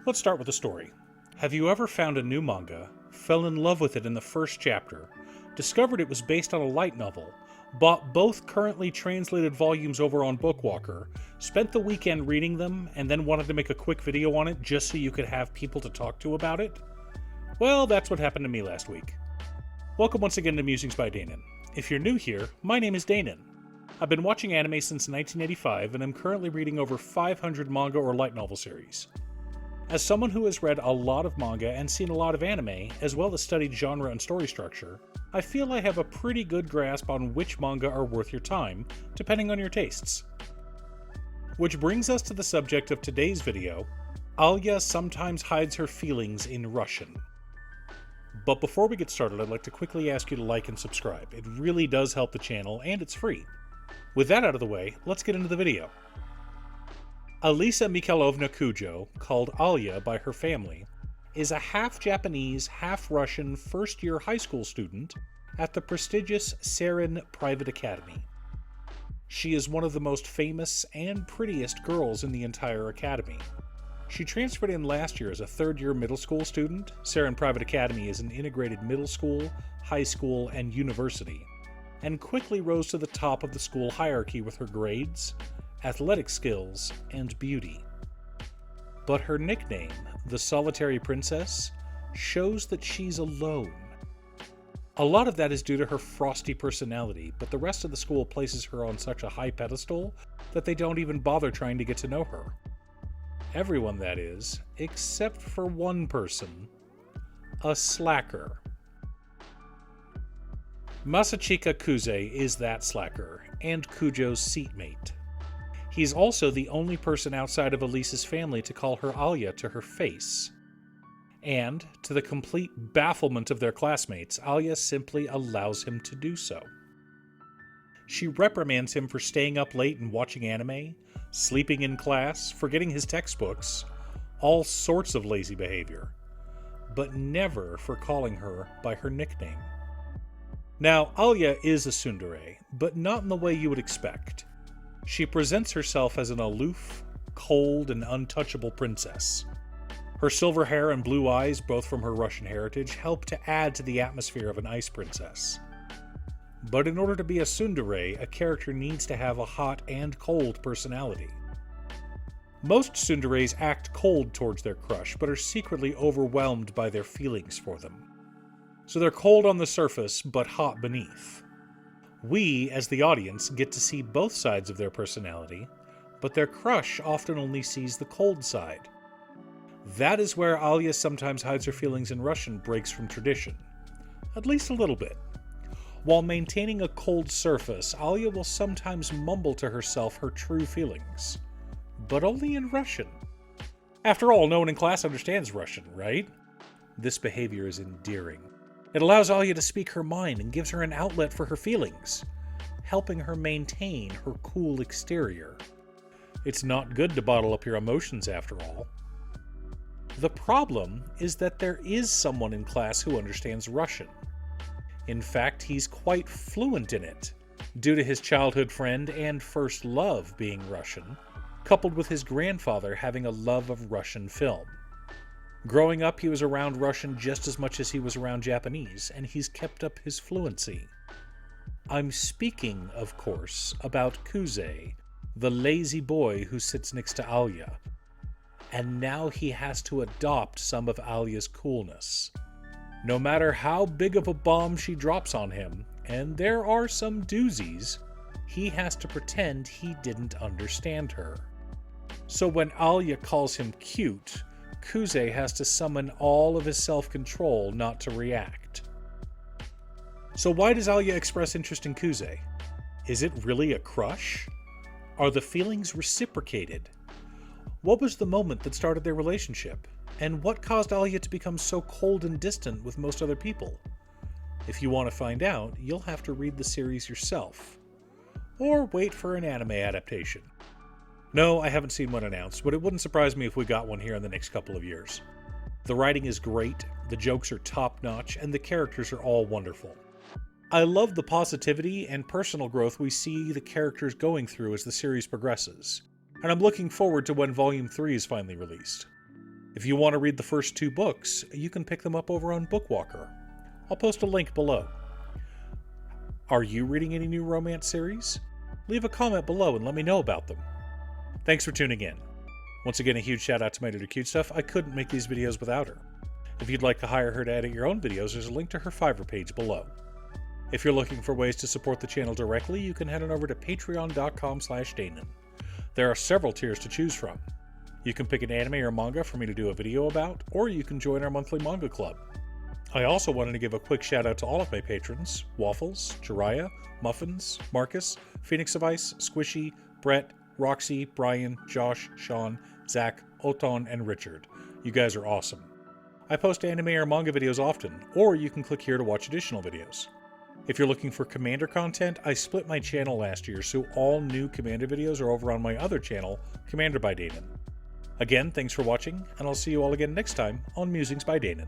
Let's start with the story. Have you ever found a new manga, fell in love with it in the first chapter, discovered it was based on a light novel, bought both currently translated volumes over on Bookwalker, spent the weekend reading them, and then wanted to make a quick video on it just so you could have people to talk to about it? Well, that's what happened to me last week. Welcome once again to Musings by Danon. If you're new here, my name is Danon. I've been watching anime since 1985 and I'm currently reading over 500 manga or light novel series. As someone who has read a lot of manga and seen a lot of anime, as well as studied genre and story structure, I feel I have a pretty good grasp on which manga are worth your time, depending on your tastes. Which brings us to the subject of today's video, Alya sometimes hides her feelings in Russian. But before we get started, I'd like to quickly ask you to like and subscribe. It really does help the channel, and it's free. With that out of the way, let's get into the video. Alisa Mikhailovna Kujo, called Alya by her family, is a half-Japanese, half-Russian first-year high school student at the prestigious Sarin Private Academy. She is one of the most famous and prettiest girls in the entire academy. She transferred in last year as a third-year middle school student. Sarin Private Academy is an integrated middle school, high school, and university, and quickly rose to the top of the school hierarchy with her grades, athletic skills, and beauty. But her nickname, the Solitary Princess, shows that she's alone. A lot of that is due to her frosty personality, but the rest of the school places her on such a high pedestal that they don't even bother trying to get to know her. Everyone, that is, except for one person, a slacker. Masachika Kuze is that slacker, and Kujo's seatmate. He's also the only person outside of Elisa's family to call her Alya to her face. And, to the complete bafflement of their classmates, Alya simply allows him to do so. She reprimands him for staying up late and watching anime, sleeping in class, forgetting his textbooks, all sorts of lazy behavior, but never for calling her by her nickname. Now, Alya is a tsundere, but not in the way you would expect. She presents herself as an aloof, cold, and untouchable princess. Her silver hair and blue eyes, both from her Russian heritage, help to add to the atmosphere of an ice princess. But in order to be a tsundere, a character needs to have a hot and cold personality. Most tsunderes act cold towards their crush, but are secretly overwhelmed by their feelings for them. So they're cold on the surface, but hot beneath. We, as the audience, get to see both sides of their personality, but their crush often only sees the cold side. That is where Alya sometimes hides her feelings in Russian breaks from tradition. At least a little bit. While maintaining a cold surface, Alya will sometimes mumble to herself her true feelings. But only in Russian. After all, no one in class understands Russian, right? This behavior is endearing. It allows Alya to speak her mind and gives her an outlet for her feelings, helping her maintain her cool exterior. It's not good to bottle up your emotions, after all. The problem is that there is someone in class who understands Russian. In fact, he's quite fluent in it, due to his childhood friend and first love being Russian, coupled with his grandfather having a love of Russian film. Growing up, he was around Russian just as much as he was around Japanese, and he's kept up his fluency. I'm speaking, of course, about Kuze, the lazy boy who sits next to Alya. And now he has to adopt some of Alya's coolness. No matter how big of a bomb she drops on him, and there are some doozies, he has to pretend he didn't understand her. So when Alya calls him cute, Kuze has to summon all of his self-control not to react. So why does Alya express interest in Kuze? Is it really a crush? Are the feelings reciprocated? What was the moment that started their relationship? And what caused Alya to become so cold and distant with most other people? If you want to find out, you'll have to read the series yourself. Or wait for an anime adaptation. No, I haven't seen one announced, but it wouldn't surprise me if we got one here in the next couple of years. The writing is great, the jokes are top-notch, and the characters are all wonderful. I love the positivity and personal growth we see the characters going through as the series progresses, and I'm looking forward to when Volume 3 is finally released. If you want to read the first 2 books, you can pick them up over on Bookwalker. I'll post a link below. Are you reading any new romance series? Leave a comment below and let me know about them. Thanks for tuning in. Once again, a huge shout out to my editor Cute Stuff. I couldn't make these videos without her. If you'd like to hire her to edit your own videos, there's a link to her Fiverr page below. If you're looking for ways to support the channel directly, you can head on over to patreon.com/Danon. There are several tiers to choose from. You can pick an anime or manga for me to do a video about, or you can join our monthly manga club. I also wanted to give a quick shout out to all of my patrons: Waffles, Jiraiya, Muffins, Marcus, Phoenix of Ice, Squishy, Brett, Roxy, Brian, Josh, Sean, Zach, Oton, and Richard. You guys are awesome. I post anime or manga videos often, or you can click here to watch additional videos. If you're looking for Commander content, I split my channel last year, so all new Commander videos are over on my other channel, Commander by Danon. Again, thanks for watching, and I'll see you all again next time on Musings by Danon.